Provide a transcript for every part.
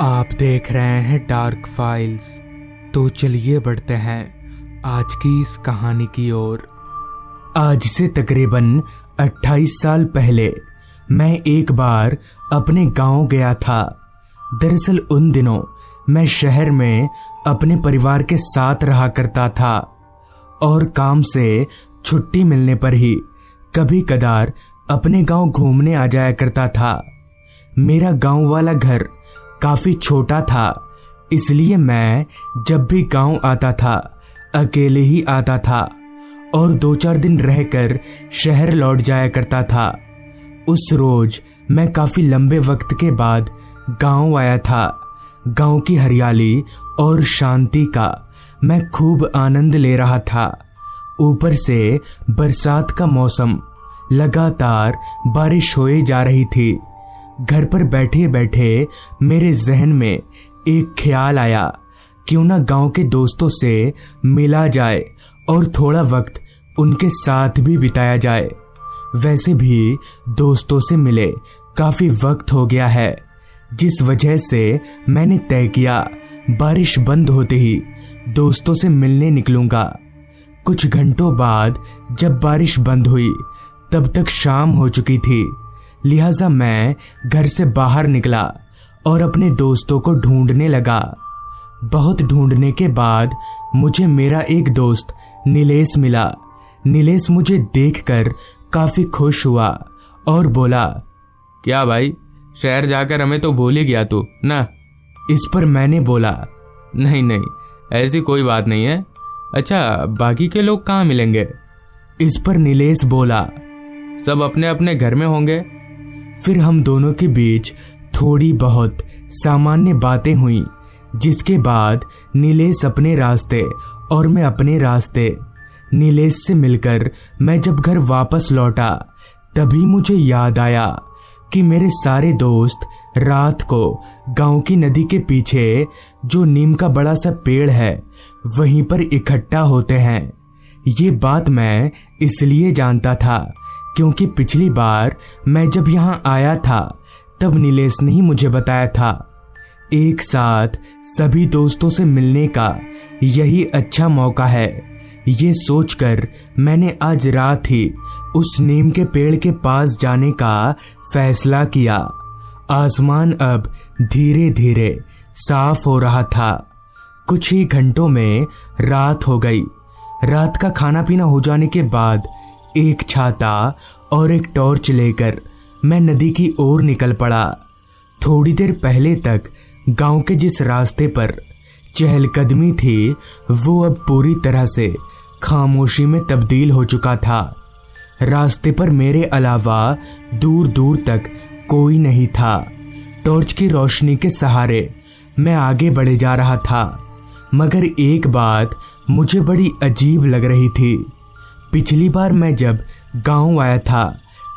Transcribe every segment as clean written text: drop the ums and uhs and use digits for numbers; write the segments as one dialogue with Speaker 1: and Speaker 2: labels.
Speaker 1: आप देख रहे हैं डार्क फाइल्स। तो चलिए बढ़ते हैं आज की इस कहानी की ओर। आज से तकरीबन 28 साल पहले मैं एक बार अपने गांव गया था। दरअसल उन दिनों मैं शहर में अपने परिवार के साथ रहा करता था और काम से छुट्टी मिलने पर ही कभी कदार अपने गांव घूमने आ जाया करता था। मेरा गांव वाला घर काफी छोटा था, इसलिए मैं जब भी गांव आता था अकेले ही आता था और 2-4 दिन रहकर शहर लौट जाया करता था। उस रोज मैं काफी लंबे वक्त के बाद गांव आया था। गांव की हरियाली और शांति का मैं खूब आनंद ले रहा था। ऊपर से बरसात का मौसम, लगातार बारिश होए जा रही थी। घर पर बैठे बैठे मेरे जहन में एक ख्याल आया, क्यों ना गांव के दोस्तों से मिला जाए और थोड़ा वक्त उनके साथ भी बिताया जाए। वैसे भी दोस्तों से मिले काफी वक्त हो गया है, जिस वजह से मैंने तय किया बारिश बंद होते ही दोस्तों से मिलने निकलूंगा। कुछ घंटों बाद जब बारिश बंद हुई तब तक शाम हो चुकी थी, लिहाजा मैं घर से बाहर निकला और अपने दोस्तों को ढूंढने लगा। बहुत ढूंढने के बाद मुझे मेरा एक दोस्त नीलेश मिला। नीलेश मुझे देखकर काफी खुश हुआ और बोला,
Speaker 2: क्या भाई, शहर जाकर हमें तो भूल ही गया तू ना।
Speaker 1: इस पर मैंने बोला,
Speaker 2: नहीं नहीं, ऐसी कोई बात नहीं है। अच्छा, बाकी के लोग कहाँ मिलेंगे?
Speaker 1: इस पर नीलेश बोला,
Speaker 2: सब अपने अपने घर में होंगे।
Speaker 1: फिर हम दोनों के बीच थोड़ी बहुत सामान्य बातें हुई, जिसके बाद नीलेश अपने रास्ते और मैं अपने रास्ते। नीलेश से मिलकर मैं जब घर वापस लौटा तभी मुझे याद आया कि मेरे सारे दोस्त रात को गांव की नदी के पीछे जो नीम का बड़ा सा पेड़ है वहीं पर इकट्ठा होते हैं। ये बात मैं इसलिए जानता था क्योंकि पिछली बार मैं जब यहाँ आया था तब नीलेश ने ही मुझे बताया था। एक साथ सभी दोस्तों से मिलने का यही अच्छा मौका है। ये सोचकर मैंने आज रात ही उस नीम के पेड़ के पास जाने का फैसला किया। आसमान अब धीरे धीरे साफ हो रहा था। कुछ ही घंटों में रात हो गई। रात का खाना पीना हो जाने के बाद एक छाता और एक टॉर्च लेकर मैं नदी की ओर निकल पड़ा। थोड़ी देर पहले तक गांव के जिस रास्ते पर चहलकदमी थी वो अब पूरी तरह से खामोशी में तब्दील हो चुका था। रास्ते पर मेरे अलावा दूर दूर तक कोई नहीं था। टॉर्च की रोशनी के सहारे मैं आगे बढ़े जा रहा था, मगर एक बात मुझे बड़ी अजीब लग रही थी। पिछली बार मैं जब गांव आया था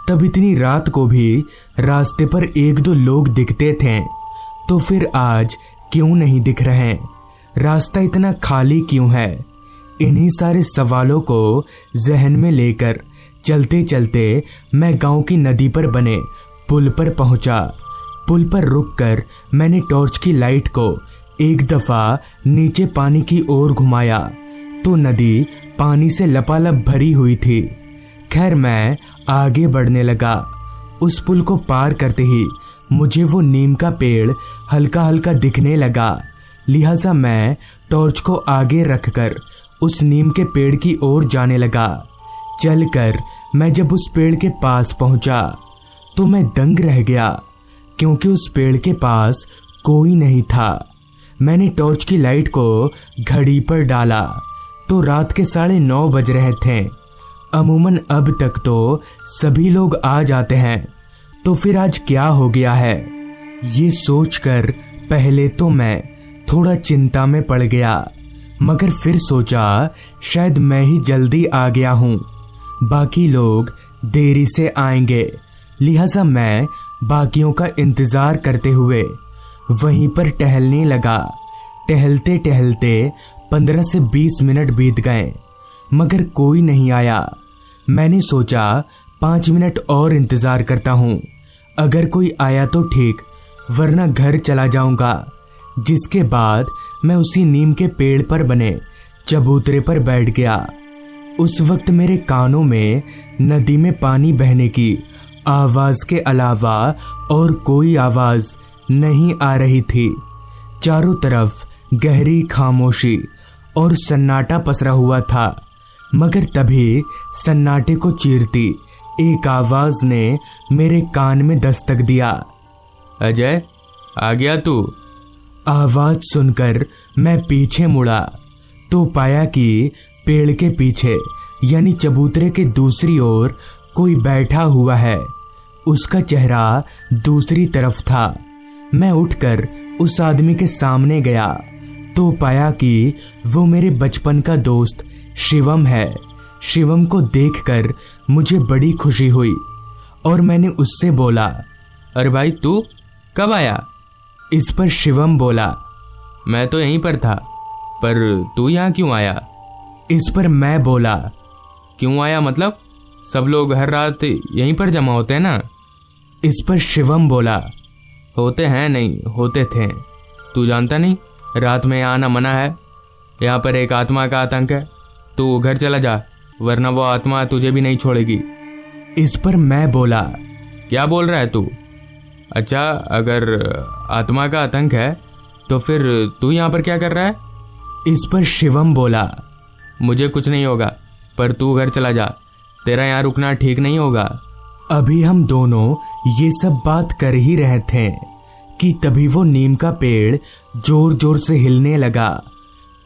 Speaker 1: तब इतनी रात को भी रास्ते पर 1-2 लोग दिखते थे, तो फिर आज क्यों नहीं दिख रहे? रास्ता इतना खाली क्यों है? इन्हीं सारे सवालों को जहन में लेकर चलते चलते मैं गांव की नदी पर बने पुल पर पहुंचा। पुल पर रुककर मैंने टॉर्च की लाइट को एक दफा नीचे पानी की ओर घुमाया तो नदी पानी से लपालप भरी हुई थी। खैर, मैं आगे बढ़ने लगा। उस पुल को पार करते ही मुझे वो नीम का पेड़ हल्का हल्का दिखने लगा, लिहाजा मैं टॉर्च को आगे रखकर उस नीम के पेड़ की ओर जाने लगा। चलकर मैं जब उस पेड़ के पास पहुंचा तो मैं दंग रह गया, क्योंकि उस पेड़ के पास कोई नहीं था। मैंने टॉर्च की लाइट को घड़ी पर डाला तो रात के 9:30 बज रहे थे। अमूमन अब तक तो सभी लोग आ जाते हैं, तो फिर आज क्या हो गया है? ये सोचकर पहले तो मैं थोड़ा चिंता में पड़ गया, मगर फिर सोचा शायद मैं ही जल्दी आ गया हूँ, बाकी लोग देरी से आएंगे। लिहाजा मैं बाकियों का इंतजार करते हुए वहीं पर टहलने लगा। टहलते टहलते 15 से 20 मिनट बीत गए, मगर कोई नहीं आया। मैंने सोचा 5 मिनट और इंतजार करता हूँ, अगर कोई आया तो ठीक, वरना घर चला जाऊंगा। जिसके बाद मैं उसी नीम के पेड़ पर बने चबूतरे पर बैठ गया। उस वक्त मेरे कानों में नदी में पानी बहने की आवाज के अलावा और कोई आवाज नहीं आ रही थी। चारों तरफ गहरी खामोशी और सन्नाटा पसरा हुआ था, मगर तभी सन्नाटे को चीरती एक आवाज ने मेरे कान में दस्तक दिया।
Speaker 2: अजय, आ गया तू?
Speaker 1: आवाज सुनकर मैं पीछे मुड़ा तो पाया कि पेड़ के पीछे यानी चबूतरे के दूसरी ओर कोई बैठा हुआ है। उसका चेहरा दूसरी तरफ था। मैं उठकर उस आदमी के सामने गया तो पाया कि वो मेरे बचपन का दोस्त शिवम है। शिवम को देखकर मुझे बड़ी खुशी हुई और मैंने उससे बोला,
Speaker 2: अरे भाई, तू कब आया?
Speaker 1: इस पर शिवम बोला,
Speaker 2: मैं तो यहीं पर था, पर तू यहाँ क्यों आया?
Speaker 1: इस पर मैं बोला,
Speaker 2: क्यों आया मतलब? सब लोग हर रात यहीं पर जमा होते हैं ना?
Speaker 1: इस पर शिवम बोला,
Speaker 2: होते हैं नहीं, होते थे। तू जानता नहीं, रात में यहाँ आना मना है। यहाँ पर एक आत्मा का आतंक है। तू घर चला जा, वरना वो आत्मा तुझे भी नहीं छोड़ेगी।
Speaker 1: इस पर मैं बोला,
Speaker 2: क्या बोल रहा है तू? अच्छा, अगर आत्मा का आतंक है तो फिर तू यहाँ पर क्या कर रहा है?
Speaker 1: इस पर शिवम बोला,
Speaker 2: मुझे कुछ नहीं होगा, पर तू घर चला जा। तेरा यहाँ रुकना ठीक नहीं होगा।
Speaker 1: अभी हम दोनों ये सब बात कर ही रहे थे कि तभी वो नीम का पेड़ जोर जोर से हिलने लगा।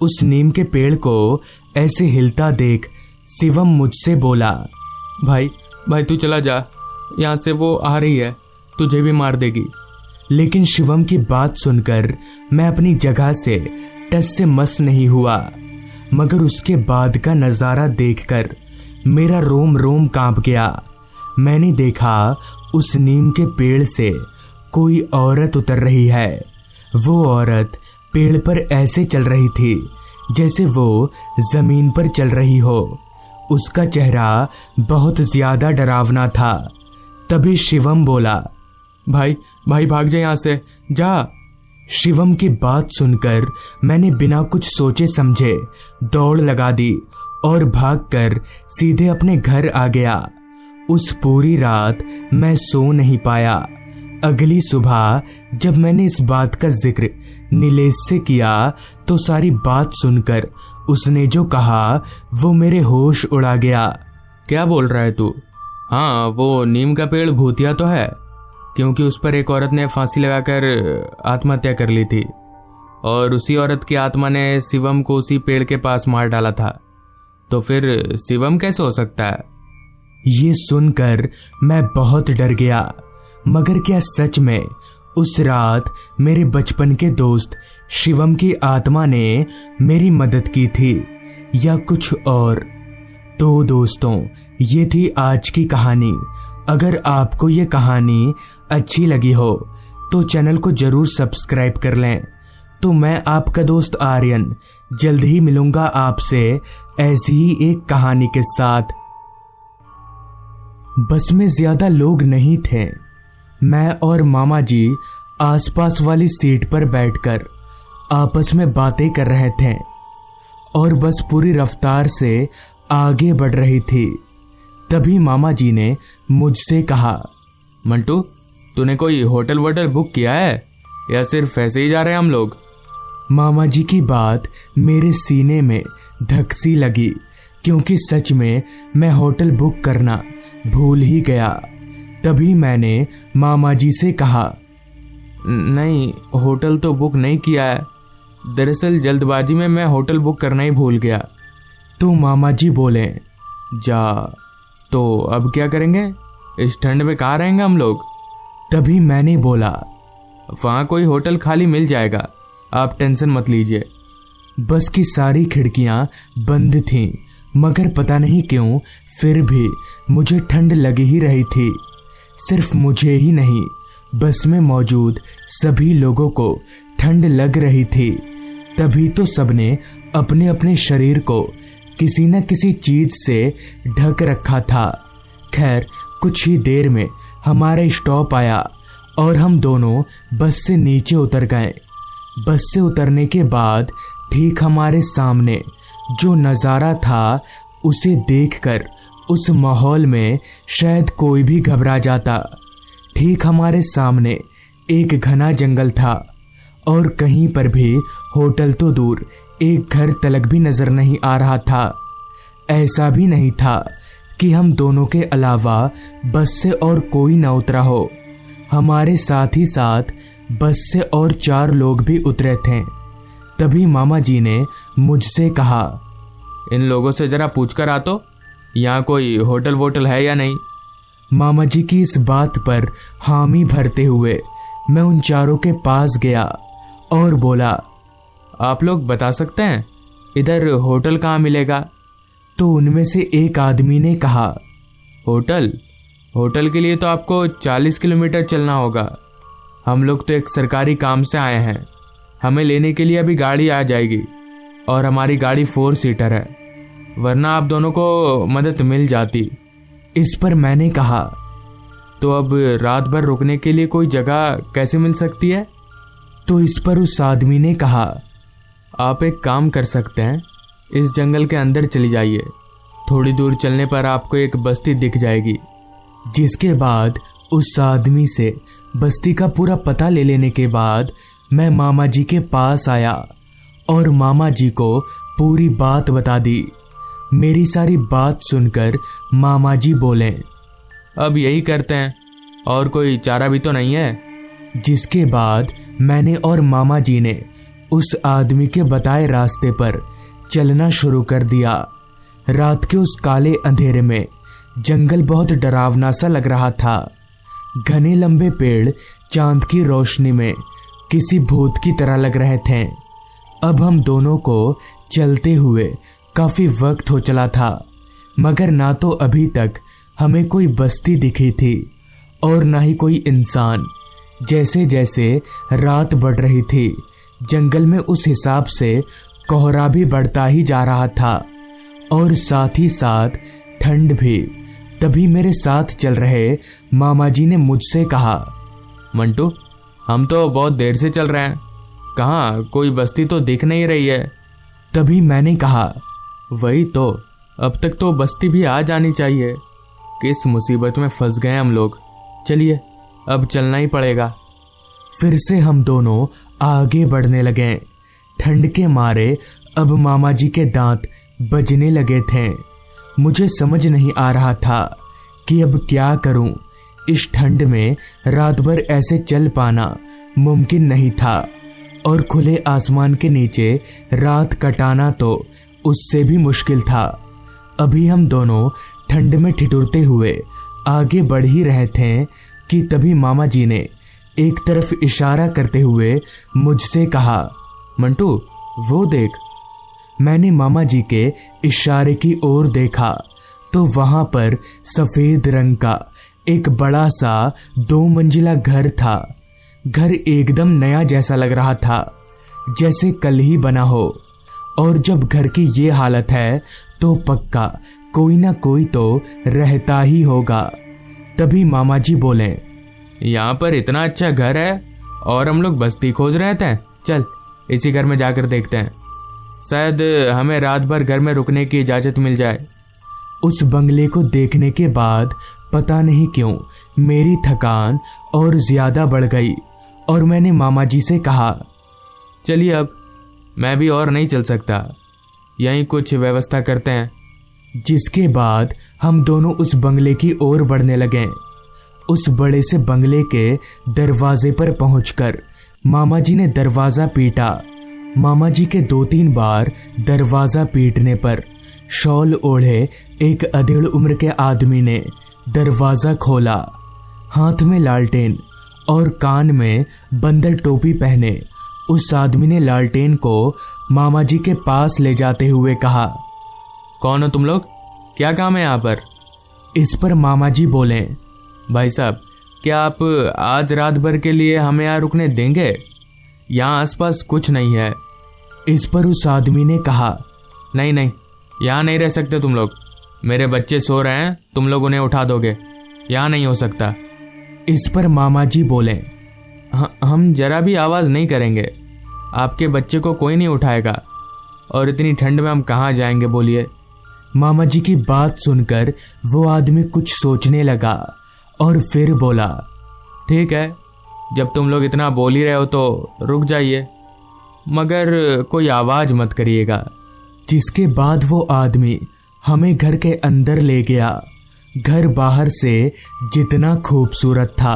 Speaker 1: उस नीम के पेड़ को ऐसे हिलता देख शिवम मुझसे बोला,
Speaker 2: भाई भाई, तू चला जा, यहाँ से वो आ रही है, तुझे भी मार देगी।
Speaker 1: लेकिन शिवम की बात सुनकर मैं अपनी जगह से टस से मस नहीं हुआ, मगर उसके बाद का नजारा देखकर मेरा रोम रोम कांप गया। मैंने देखा उस नीम के पेड़ से कोई औरत उतर रही है। वो औरत पेड़ पर ऐसे चल रही थी जैसे वो जमीन पर चल रही हो। उसका चेहरा बहुत ज्यादा डरावना था। तभी शिवम बोला,
Speaker 2: भाई भाई, भाग जा यहाँ से, जा।
Speaker 1: शिवम की बात सुनकर मैंने बिना कुछ सोचे समझे दौड़ लगा दी और भागकर सीधे अपने घर आ गया। उस पूरी रात मैं सो नहीं पाया। अगली सुबह जब मैंने इस बात का जिक्र नीलेश से किया तो सारी बात सुनकर उसने जो कहा वो मेरे होश उड़ा गया।
Speaker 2: क्या बोल रहा है तू? हाँ, वो नीम का पेड़ भूतिया तो है, क्योंकि उस पर एक औरत ने फांसी लगाकर आत्महत्या कर ली थी और उसी औरत की आत्मा ने शिवम को उसी पेड़ के पास मार डाला था। तो फिर शिवम कैसे हो सकता है?
Speaker 1: ये सुनकर मैं बहुत डर गया। मगर क्या सच में उस रात मेरे बचपन के दोस्त शिवम की आत्मा ने मेरी मदद की थी या कुछ और? तो दोस्तों, ये थी आज की कहानी। अगर आपको ये कहानी अच्छी लगी हो तो चैनल को जरूर सब्सक्राइब कर लें। तो मैं आपका दोस्त आर्यन जल्द ही मिलूंगा आपसे ऐसी ही एक कहानी के साथ। बस में ज्यादा लोग नहीं थे। मैं और मामा जी आसपास वाली सीट पर बैठकर आपस में बातें कर रहे थे और बस पूरी रफ्तार से आगे बढ़ रही थी। तभी मामा जी ने मुझसे कहा,
Speaker 2: मंटू, तूने कोई होटल वोटल बुक किया है या सिर्फ ऐसे ही जा रहे हैं हम लोग?
Speaker 1: मामा जी की बात मेरे सीने में धक सी लगी, क्योंकि सच में मैं होटल बुक करना भूल ही गया। तभी मैंने मामा जी से कहा,
Speaker 2: नहीं, होटल तो बुक नहीं किया है। दरअसल जल्दबाजी में मैं होटल बुक करना ही भूल गया।
Speaker 1: तो मामा जी बोले,
Speaker 2: जा, तो अब क्या करेंगे? इस ठंड में कहाँ रहेंगे हम लोग?
Speaker 1: तभी मैंने बोला,
Speaker 2: वहाँ कोई होटल खाली मिल जाएगा, आप टेंशन मत लीजिए।
Speaker 1: बस की सारी खिड़कियां बंद थीं, मगर पता नहीं क्यों फिर भी मुझे ठंड लग ही रही थी। सिर्फ मुझे ही नहीं, बस में मौजूद सभी लोगों को ठंड लग रही थी। तभी तो सबने अपने अपने शरीर को किसी न किसी चीज से ढक रखा था। खैर, कुछ ही देर में हमारा स्टॉप आया और हम दोनों बस से नीचे उतर गए। बस से उतरने के बाद ठीक हमारे सामने जो नज़ारा था उसे देखकर उस माहौल में शायद कोई भी घबरा जाता। ठीक हमारे सामने एक घना जंगल था और कहीं पर भी होटल तो दूर एक घर तलक भी नजर नहीं आ रहा था। ऐसा भी नहीं था कि हम दोनों के अलावा बस से और कोई न उतरा हो। हमारे साथ ही साथ बस से और 4 लोग भी उतरे थे। तभी मामा जी ने मुझसे कहा,
Speaker 2: इन लोगों से जरा पूछकर आ तो, यहाँ कोई होटल वोटल है या नहीं।
Speaker 1: मामा जी की इस बात पर हामी भरते हुए मैं उन 4 के पास गया और बोला,
Speaker 2: आप लोग बता सकते हैं इधर होटल कहाँ मिलेगा।
Speaker 1: तो उनमें से एक आदमी ने कहा,
Speaker 2: होटल के लिए तो आपको 40 किलोमीटर चलना होगा। हम लोग तो एक सरकारी काम से आए हैं, हमें लेने के लिए अभी गाड़ी आ जाएगी और हमारी गाड़ी 4 सीटर है, वरना आप दोनों को मदद मिल जाती।
Speaker 1: इस पर मैंने कहा,
Speaker 2: तो अब रात भर रुकने के लिए कोई जगह कैसे मिल सकती है।
Speaker 1: तो इस पर उस आदमी ने कहा,
Speaker 2: आप एक काम कर सकते हैं, इस जंगल के अंदर चली जाइए, थोड़ी दूर चलने पर आपको एक बस्ती दिख जाएगी।
Speaker 1: जिसके बाद उस आदमी से बस्ती का पूरा पता ले लेने के बाद मैं मामा जी के पास आया और मामा जी को पूरी बात बता दी। मेरी सारी बात सुनकर मामा जी बोले,
Speaker 2: अब यही करते हैं, और कोई चारा भी तो नहीं है।
Speaker 1: जिसके बाद मैंने और मामा जी ने उस आदमी के बताए रास्ते पर चलना शुरू कर दिया। रात के उस काले अंधेरे में जंगल बहुत डरावना सा लग रहा था। घने लंबे पेड़ चांद की रोशनी में किसी भूत की तरह लग रहे थे। अब हम दोनों को चलते हुए काफी वक्त हो चला था, मगर ना तो अभी तक हमें कोई बस्ती दिखी थी और ना ही कोई इंसान। जैसे जैसे रात बढ़ रही थी, जंगल में उस हिसाब से कोहरा भी बढ़ता ही जा रहा था और साथ ही साथ ठंड भी। तभी मेरे साथ चल रहे मामा जी ने मुझसे कहा,
Speaker 2: मंटू, हम तो बहुत देर से चल रहे हैं, कहाँ कोई बस्ती तो दिख नहीं रही है।
Speaker 1: तभी मैंने कहा,
Speaker 2: वही तो, अब तक तो बस्ती भी आ जानी चाहिए। किस मुसीबत में फंस गए हम लोग। चलिए, अब चलना ही पड़ेगा।
Speaker 1: फिर से हम दोनों आगे बढ़ने लगे। ठंड के मारे अब मामा जी के दांत बजने लगे थे। मुझे समझ नहीं आ रहा था कि अब क्या करूं। इस ठंड में रात भर ऐसे चल पाना मुमकिन नहीं था और खुले आसमान के नीचे रात कटाना तो उससे भी मुश्किल था। अभी हम दोनों ठंड में ठिठुरते हुए आगे बढ़ ही रहे थे कि तभी मामा जी ने एक तरफ इशारा करते हुए मुझसे कहा,
Speaker 2: मंटू, वो देख।
Speaker 1: मैंने मामा जी के इशारे की ओर देखा तो वहां पर सफेद रंग का एक बड़ा सा 2 मंजिला घर था। घर एकदम नया जैसा लग रहा था, जैसे कल ही बना हो। और जब घर की ये हालत है तो पक्का कोई ना कोई तो रहता ही होगा। तभी मामा जी बोले,
Speaker 2: यहाँ पर इतना अच्छा घर है और हम लोग बस्ती खोज रहे थे, चल इसी घर में जाकर देखते हैं, शायद हमें रात भर घर में रुकने की इजाज़त मिल जाए।
Speaker 1: उस बंगले को देखने के बाद पता नहीं क्यों मेरी थकान और ज़्यादा बढ़ गई और मैंने मामा जी से कहा,
Speaker 2: चलिए अब मैं भी और नहीं चल सकता, यहीं कुछ व्यवस्था करते हैं।
Speaker 1: जिसके बाद हम दोनों उस बंगले की ओर बढ़ने लगे। उस बड़े से बंगले के दरवाजे पर पहुंचकर मामा जी ने दरवाज़ा पीटा। मामा जी के 2-3 बार दरवाज़ा पीटने पर शॉल ओढ़े एक अधेड़ उम्र के आदमी ने दरवाज़ा खोला। हाथ में लालटेन और कान में बंदर टोपी पहने उस आदमी ने लालटेन को मामा जी के पास ले जाते हुए कहा,
Speaker 2: कौन हो तुम लोग, क्या काम है यहाँ पर।
Speaker 1: इस पर मामा जी बोले,
Speaker 2: भाई साहब, क्या आप आज रात भर के लिए हमें यहाँ रुकने देंगे, यहाँ आसपास कुछ नहीं है।
Speaker 1: इस पर उस आदमी ने कहा,
Speaker 2: नहीं नहीं, यहाँ नहीं रह सकते तुम लोग, मेरे बच्चे सो रहे हैं, तुम लोग उन्हें उठा दोगे, यहाँ नहीं हो सकता।
Speaker 1: इस पर मामा जी बोले,
Speaker 2: हम जरा भी आवाज़ नहीं करेंगे, आपके बच्चे को कोई नहीं उठाएगा, और इतनी ठंड में हम कहाँ जाएंगे बोलिए।
Speaker 1: मामा जी की बात सुनकर वो आदमी कुछ सोचने लगा और फिर बोला,
Speaker 2: ठीक है, जब तुम लोग इतना बोल ही रहे हो तो रुक जाइए, मगर कोई आवाज़ मत करिएगा।
Speaker 1: जिसके बाद वो आदमी हमें घर के अंदर ले गया। घर बाहर से जितना खूबसूरत था,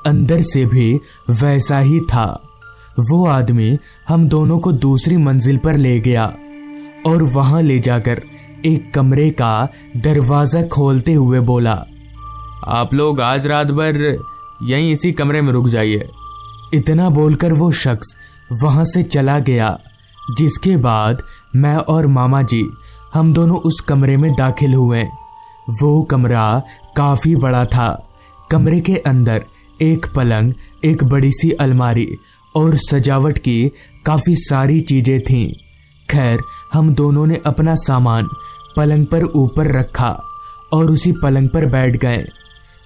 Speaker 1: अंदर से भी वैसा ही था। वो आदमी हम दोनों को दूसरी मंजिल पर ले गया और वहां ले जाकर एक कमरे का दरवाजा खोलते हुए बोला,
Speaker 2: आप लोग आज रात भर यहीं इसी कमरे में रुक जाइए।
Speaker 1: इतना बोलकर वो शख्स वहां से चला गया। जिसके बाद मैं और मामा जी हम दोनों उस कमरे में दाखिल हुए। वो कमरा काफी बड़ा था। कमरे के अंदर एक पलंग, एक बड़ी सी अलमारी और सजावट की काफी सारी चीजें थीं। खैर, हम दोनों ने अपना सामान पलंग पर ऊपर रखा और उसी पलंग पर बैठ गए।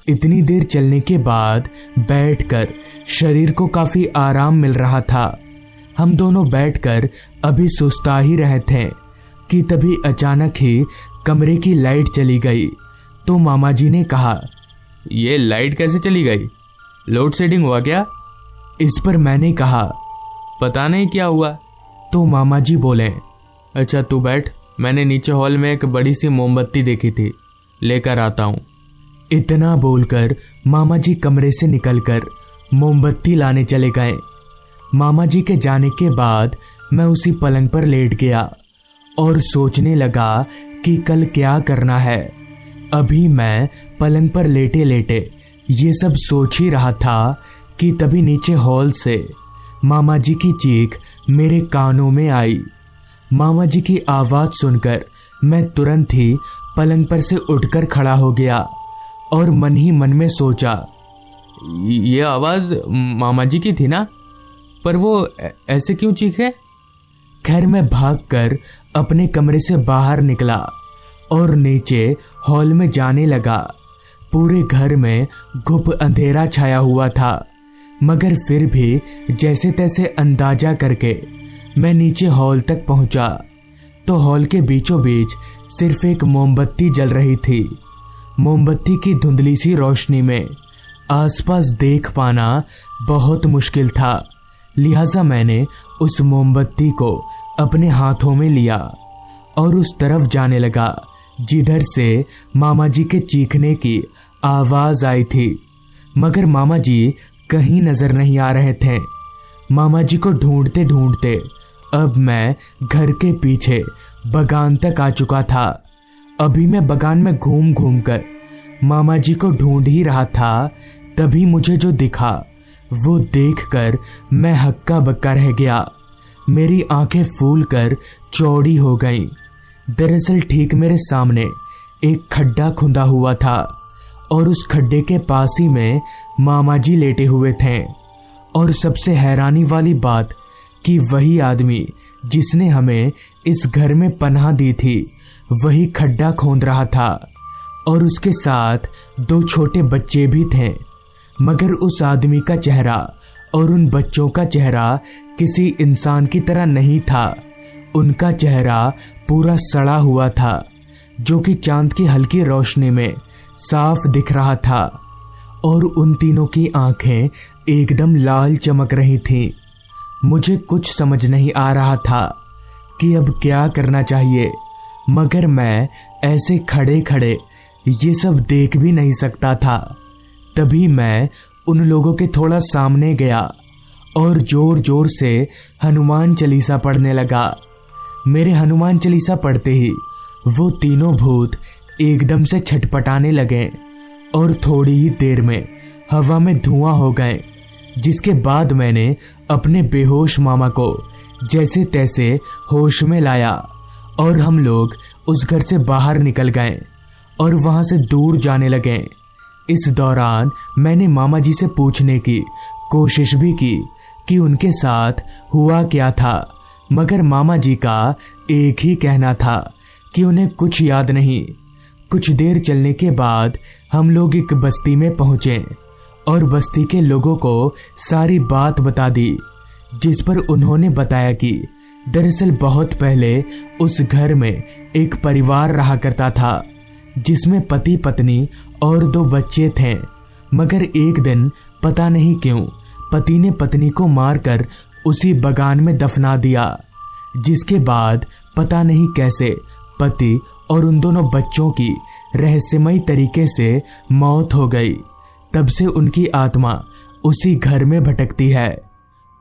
Speaker 1: इतनी देर चलने के बाद बैठकर शरीर को काफी आराम मिल रहा था। हम दोनों बैठकर अभी सुस्ता ही रहे थे कि तभी अचानक ही कमरे की लाइट चली गई। तो मामा जी ने कहा,
Speaker 2: ये लाइट कैसे चली गई? लोड शेडिंग हुआ क्या?
Speaker 1: इस पर मैंने कहा,
Speaker 2: पता नहीं क्या हुआ।
Speaker 1: तो मामा जी बोले,
Speaker 2: अच्छा तू बैठ, मैंने नीचे हॉल में एक बड़ी सी मोमबत्ती देखी थी, लेकर आता हूँ।
Speaker 1: इतना बोलकर मामा जी कमरे से निकलकर मोमबत्ती लाने चले गए। मामा जी के जाने के बाद मैं उसी पलंग पर लेट गया और सोचने लगा कि कल क्या करना है। अभी मैं पलंग पर लेटे लेटे ये सब सोच ही रहा था कि तभी नीचे हॉल से मामा जी की चीख मेरे कानों में आई। मामा जी की आवाज़ सुनकर मैं तुरंत ही पलंग पर से उठकर खड़ा हो गया और मन ही मन में सोचा,
Speaker 2: ये आवाज़ मामा जी की थी ना, पर वो ऐसे क्यों चीखे?
Speaker 1: खैर, मैं भागकर अपने कमरे से बाहर निकला और नीचे हॉल में जाने लगा। पूरे घर में घुप अंधेरा छाया हुआ था, मगर फिर भी जैसे तैसे अंदाजा करके मैं नीचे हॉल तक पहुंचा तो हॉल के बीचों बीच सिर्फ एक मोमबत्ती जल रही थी। मोमबत्ती की धुंधली सी रोशनी में आसपास देख पाना बहुत मुश्किल था, लिहाजा मैंने उस मोमबत्ती को अपने हाथों में लिया और उस तरफ जाने लगा जिधर से मामा जी के चीखने की आवाज़ आई थी। मगर मामा जी कहीं नज़र नहीं आ रहे थे। मामा जी को ढूंढते ढूंढते अब मैं घर के पीछे बगान तक आ चुका था। अभी मैं बगान में घूम घूम कर मामा जी को ढूंढ ही रहा था, तभी मुझे जो दिखा वो देखकर मैं हक्का बक्का रह गया। मेरी आंखें फूलकर चौड़ी हो गईं। दरअसल ठीक मेरे सामने एक खड्डा खुदा हुआ था और उस खड्डे के पास ही में मामा जी लेटे हुए थे। और सबसे हैरानी वाली बात कि वही आदमी जिसने हमें इस घर में पनाह दी थी वही खड्डा खोद रहा था और उसके साथ 2 छोटे बच्चे भी थे। मगर उस आदमी का चेहरा और उन बच्चों का चेहरा किसी इंसान की तरह नहीं था। उनका चेहरा पूरा सड़ा हुआ था, जो कि चांद की हल्की रोशनी में साफ दिख रहा था। और उन तीनों की आंखें एकदम लाल चमक रही थीं। मुझे कुछ समझ नहीं आ रहा था कि अब क्या करना चाहिए, मगर मैं ऐसे खड़े खड़े ये सब देख भी नहीं सकता था। तभी मैं उन लोगों के थोड़ा सामने गया और जोर जोर से हनुमान चालीसा पढ़ने लगा। मेरे हनुमान चालीसा पढ़ते ही वो तीनों भूत एकदम से छटपटाने लगे और थोड़ी ही देर में हवा में धुआं हो गए। जिसके बाद मैंने अपने बेहोश मामा को जैसे तैसे होश में लाया और हम लोग उस घर से बाहर निकल गए और वहां से दूर जाने लगे। इस दौरान मैंने मामा जी से पूछने की कोशिश भी की कि उनके साथ हुआ क्या था, मगर मामा जी का एक ही कहना था कि उन्हें कुछ याद नहीं। कुछ देर चलने के बाद हम लोग एक बस्ती में पहुंचे और बस्ती के लोगों को सारी बात बता दी, जिस पर उन्होंने बताया कि दरअसल बहुत पहले उस घर में एक परिवार रहा करता था जिसमें पति पत्नी और 2 बच्चे थे। मगर एक दिन पता नहीं क्यों पति ने पत्नी को मारकर उसी बगान में दफना दिया, जिसके बाद पता नहीं कैसे पति और उन दोनों बच्चों की रहस्यमयी तरीके से मौत हो गई। तब से उनकी आत्मा उसी घर में भटकती है।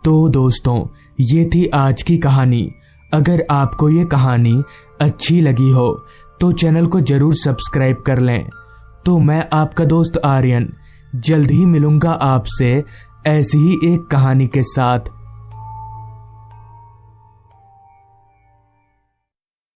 Speaker 1: तो दोस्तों, ये थी आज की कहानी। अगर आपको ये कहानी अच्छी लगी हो तो चैनल को जरूर सब्सक्राइब कर लें। तो मैं आपका दोस्त आर्यन जल्द ही मिलूंगा आपसे ऐसी ही एक कहानी के साथ।